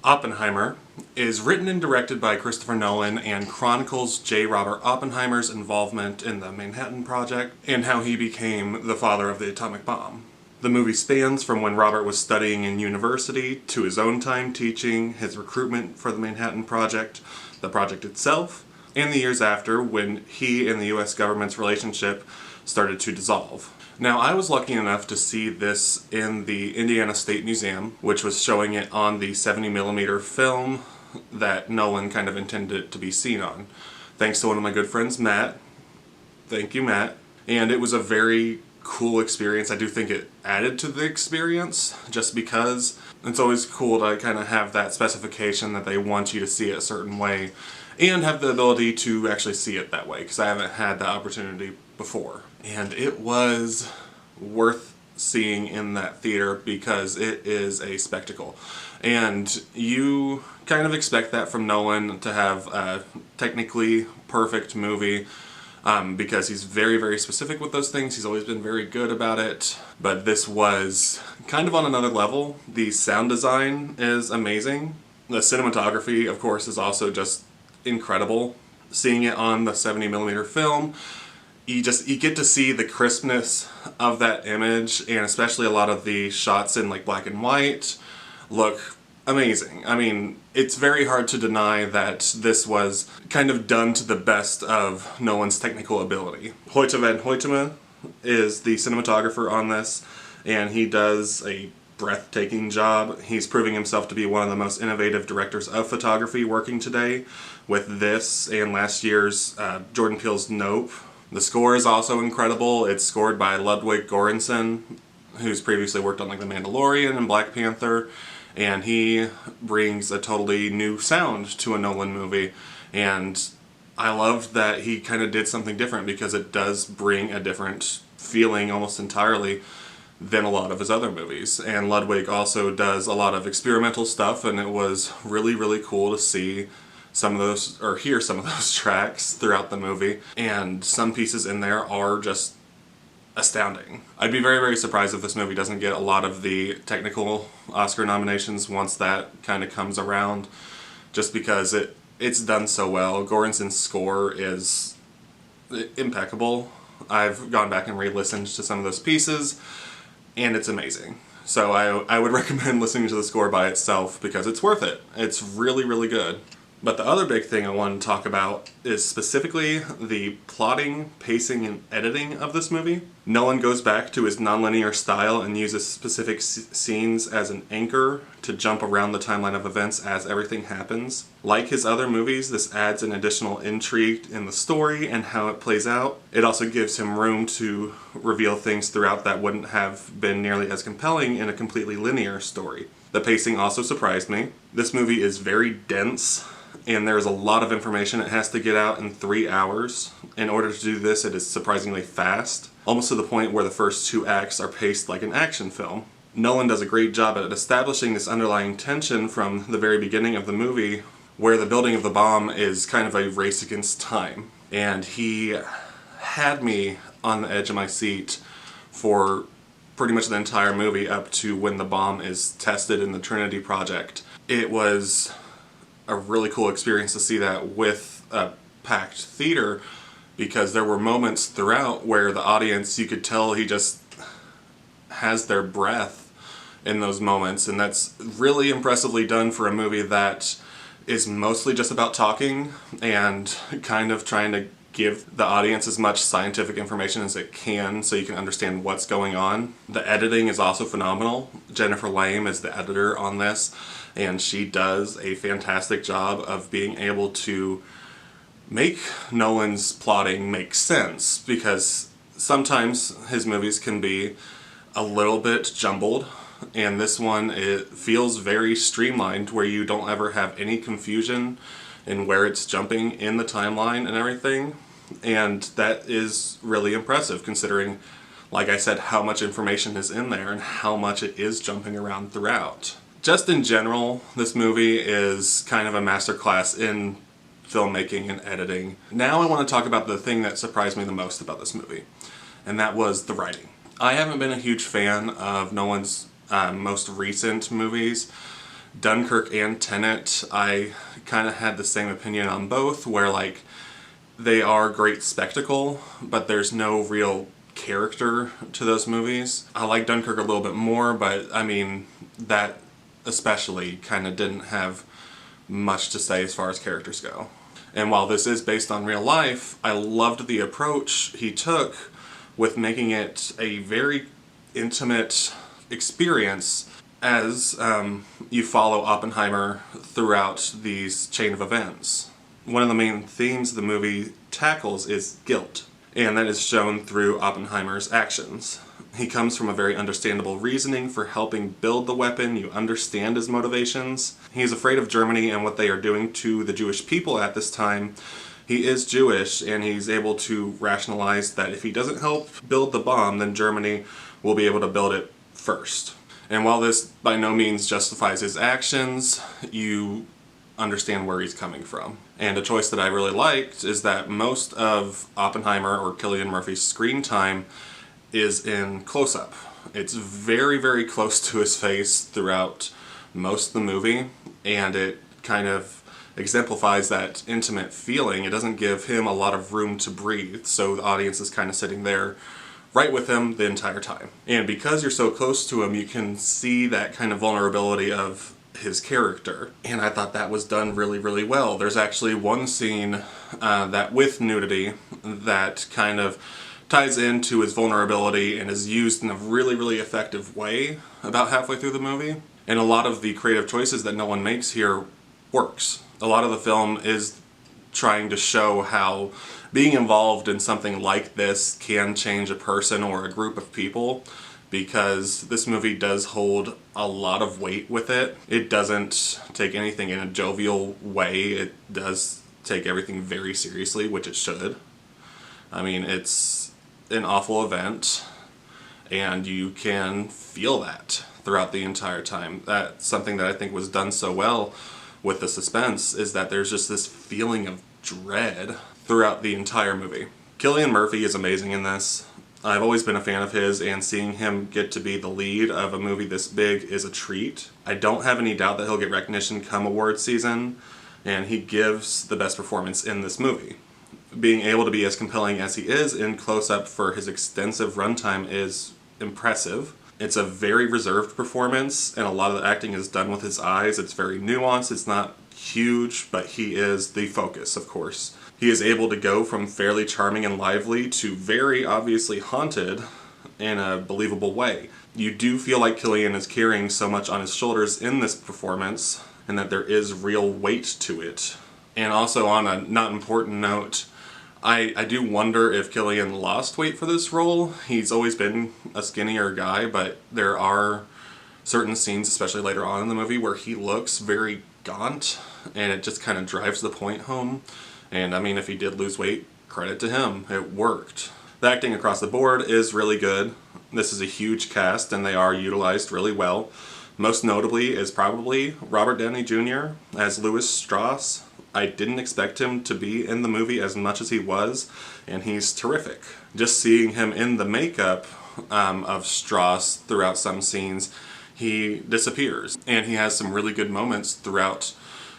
Oppenheimer is written and directed by Christopher Nolan and chronicles J. Robert Oppenheimer's involvement in the Manhattan Project and how he became the father of the atomic bomb. The movie spans from when Robert was studying in university to his own time teaching, his recruitment for the Manhattan Project, the project itself, and the years after when he and the US government's relationship started to dissolve. Now, I was lucky enough to see this in the Indiana State Museum, which was showing it on the 70mm film that Nolan kind of intended it to be seen on. Thanks to one of my good friends, Matt. Thank you, Matt. And it was a very cool experience. I do think it added to the experience, just because it's always cool to kind of have that specification that they want you to see it a certain way, and have the ability to actually see it that way, because I haven't had that opportunity before. And it was worth seeing in that theater because it is a spectacle. And you kind of expect that from Nolan, to have a technically perfect movie, because he's very, very specific with those things. He's always been very good about it. But this was kind of on another level. The sound design is amazing. The cinematography, of course, is also just incredible. Seeing it on the 70mm film, you get to see the crispness of that image, and especially a lot of the shots in like black and white look amazing. I mean, it's very hard to deny that this was kind of done to the best of Nolan's technical ability. Hoyte van Hoytema is the cinematographer on this, and he does a breathtaking job. He's proving himself to be one of the most innovative directors of photography working today, with this and last year's Jordan Peele's Nope. The score is also incredible. It's scored by Ludwig Göransson, who's previously worked on like The Mandalorian and Black Panther, and he brings a totally new sound to a Nolan movie. And I loved that he kind of did something different, because it does bring a different feeling almost entirely than a lot of his other movies. And Ludwig also does a lot of experimental stuff, and it was really, really cool to see some of those, or hear some of those tracks throughout the movie. And some pieces in there are just astounding. I'd be very, very surprised if this movie doesn't get a lot of the technical Oscar nominations once that kind of comes around, just because it's done so well. Göransson's score is impeccable. I've gone back and re-listened to some of those pieces, and it's amazing. So I would recommend listening to the score by itself, because it's worth it. It's really, really good. But the other big thing I want to talk about is specifically the plotting, pacing, and editing of this movie. Nolan goes back to his nonlinear style and uses specific scenes as an anchor to jump around the timeline of events as everything happens. Like his other movies, this adds an additional intrigue in the story and how it plays out. It also gives him room to reveal things throughout that wouldn't have been nearly as compelling in a completely linear story. The pacing also surprised me. This movie is very dense, and there's a lot of information it has to get out in 3 hours. In order to do this, it is surprisingly fast, almost to the point where the first 2 acts are paced like an action film. Nolan does a great job at establishing this underlying tension from the very beginning of the movie, where the building of the bomb is kind of a race against time. And he had me on the edge of my seat for pretty much the entire movie up to when the bomb is tested in the Trinity Project. It was a really cool experience to see that with a packed theater, because there were moments throughout where the audience, you could tell he just has their breath in those moments, and that's really impressively done for a movie that is mostly just about talking and kind of trying to give the audience as much scientific information as it can so you can understand what's going on. The editing is also phenomenal. Jennifer Lame is the editor on this, and she does a fantastic job of being able to make Nolan's plotting make sense, because sometimes his movies can be a little bit jumbled, and this one, it feels very streamlined, where you don't ever have any confusion in where it's jumping in the timeline and everything. And that is really impressive, considering, like I said, how much information is in there and how much it is jumping around throughout. Just in general, this movie is kind of a masterclass in filmmaking and editing. Now I want to talk about the thing that surprised me the most about this movie, and that was the writing. I haven't been a huge fan of Nolan's most recent movies, Dunkirk and Tenet, I kind of had the same opinion on both, where like they are great spectacle, but there's no real character to those movies. I like Dunkirk a little bit more, but I mean, that especially kind of didn't have much to say as far as characters go. And while this is based on real life, I loved the approach he took with making it a very intimate experience as you follow Oppenheimer throughout these chain of events. One of the main themes the movie tackles is guilt, and that is shown through Oppenheimer's actions. He comes from a very understandable reasoning for helping build the weapon. You understand his motivations. He's afraid of Germany and what they are doing to the Jewish people at this time. He is Jewish, and he's able to rationalize that if he doesn't help build the bomb, then Germany will be able to build it first. And while this by no means justifies his actions, you understand where he's coming from. And a choice that I really liked is that most of Oppenheimer or Cillian Murphy's screen time is in close-up. It's very, very close to his face throughout most of the movie, and it kind of exemplifies that intimate feeling. It doesn't give him a lot of room to breathe, so the audience is kind of sitting there right with him the entire time. And because you're so close to him, you can see that kind of vulnerability of his character, and I thought that was done really, really well. There's actually one scene that with nudity that kind of ties into his vulnerability and is used in a really, really effective way about halfway through the movie. And a lot of the creative choices that Nolan makes here works. A lot of the film is trying to show how being involved in something like this can change a person or a group of people, because this movie does hold a lot of weight with it. It doesn't take anything in a jovial way. It does take everything very seriously, which it should. I mean, it's an awful event, and you can feel that throughout the entire time. That's something that I think was done so well with the suspense, is that there's just this feeling of dread throughout the entire movie. Cillian Murphy is amazing in this. I've always been a fan of his, and seeing him get to be the lead of a movie this big is a treat. I don't have any doubt that he'll get recognition come award season, and he gives the best performance in this movie. Being able to be as compelling as he is in close-up for his extensive runtime is impressive. It's a very reserved performance, and a lot of the acting is done with his eyes. It's very nuanced. It's not huge, but he is the focus, of course. He is able to go from fairly charming and lively to very obviously haunted in a believable way. You do feel like Cillian is carrying so much on his shoulders in this performance, and that there is real weight to it. And also, on a not important note, I do wonder if Cillian lost weight for this role. He's always been a skinnier guy, but there are certain scenes, especially later on in the movie, where he looks very gaunt, and it just kind of drives the point home. And I mean, if he did lose weight, credit to him. It worked. The acting across the board is really good. This is a huge cast, and they are utilized really well. Most notably is probably Robert Downey Jr. as Louis Strauss. I didn't expect him to be in the movie as much as he was, and he's terrific. Just seeing him in the makeup of Strauss throughout some scenes, he disappears, and he has some really good moments throughout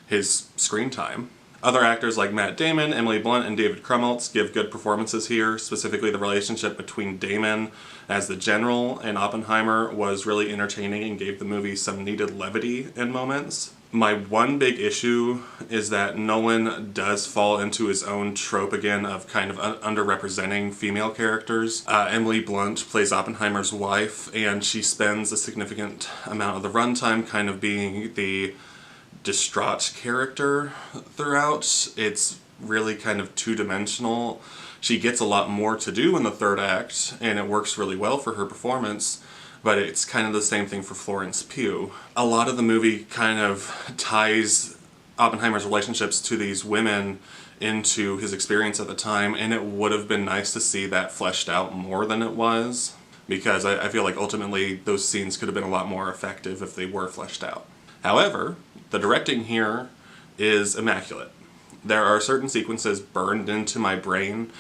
his screen time. Other actors like Matt Damon, Emily Blunt, and David Krumholtz give good performances here. Specifically, the relationship between Damon as the general and Oppenheimer was really entertaining and gave the movie some needed levity in moments. My one big issue is that Nolan does fall into his own trope again of kind of underrepresenting female characters. Emily Blunt plays Oppenheimer's wife, and she spends a significant amount of the runtime kind of being the distraught character throughout. It's really kind of two-dimensional. She gets a lot more to do in the third act, and it works really well for her performance, but it's kind of the same thing for Florence Pugh. A lot of the movie kind of ties Oppenheimer's relationships to these women into his experience at the time, and it would have been nice to see that fleshed out more than it was, because I feel like ultimately those scenes could have been a lot more effective if they were fleshed out. However, the directing here is immaculate. There are certain sequences burned into my brain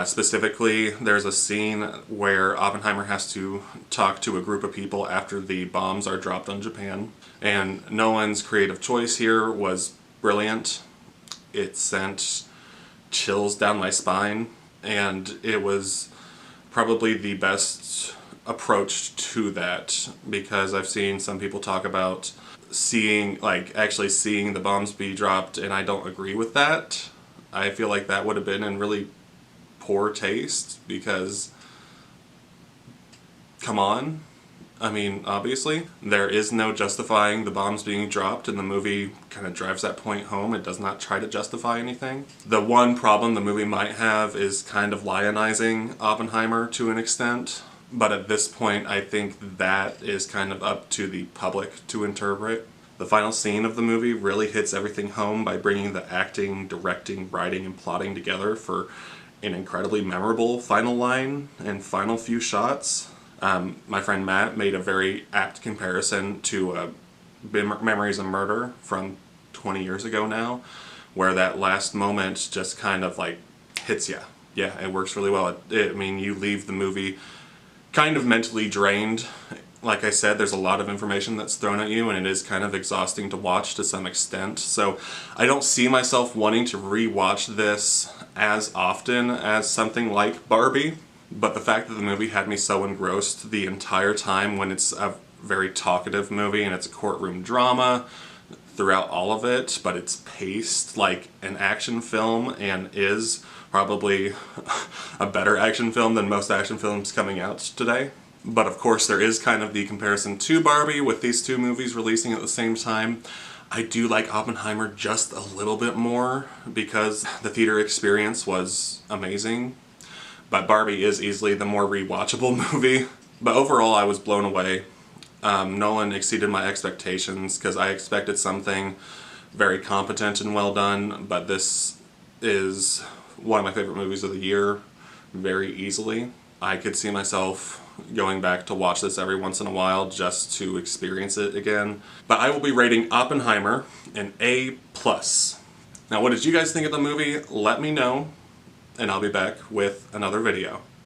Specifically, there's a scene where Oppenheimer has to talk to a group of people after the bombs are dropped on Japan. And Nolan's creative choice here was brilliant. It sent chills down my spine, and it was probably the best approach to that, because I've seen some people talk about actually seeing the bombs be dropped, and I don't agree with that. I feel like that would have been in really poor taste, because come on. I mean, obviously, there is no justifying the bombs being dropped, and the movie kind of drives that point home. It does not try to justify anything. The one problem the movie might have is kind of lionizing Oppenheimer to an extent, but at this point I think that is kind of up to the public to interpret. The final scene of the movie really hits everything home by bringing the acting, directing, writing, and plotting together for an incredibly memorable final line and final few shots. My friend Matt made a very apt comparison to Memories of Murder from 20 years ago now, where that last moment just kind of like hits you. Yeah, it works really well. I mean, you leave the movie kind of mentally drained. Like I said, there's a lot of information that's thrown at you, and it is kind of exhausting to watch to some extent. So I don't see myself wanting to re-watch this as often as something like Barbie. But the fact that the movie had me so engrossed the entire time, when it's a very talkative movie and it's a courtroom drama throughout all of it, but it's paced like an action film and is probably a better action film than most action films coming out today. But of course there is kind of the comparison to Barbie with these two movies releasing at the same time. I do like Oppenheimer just a little bit more because the theater experience was amazing. But Barbie is easily the more rewatchable movie. But overall, I was blown away. Nolan exceeded my expectations because I expected something very competent and well done, but this is one of my favorite movies of the year, very easily. I could see myself going back to watch this every once in a while just to experience it again. But I will be rating Oppenheimer an A+. Now, what did you guys think of the movie? Let me know, and I'll be back with another video.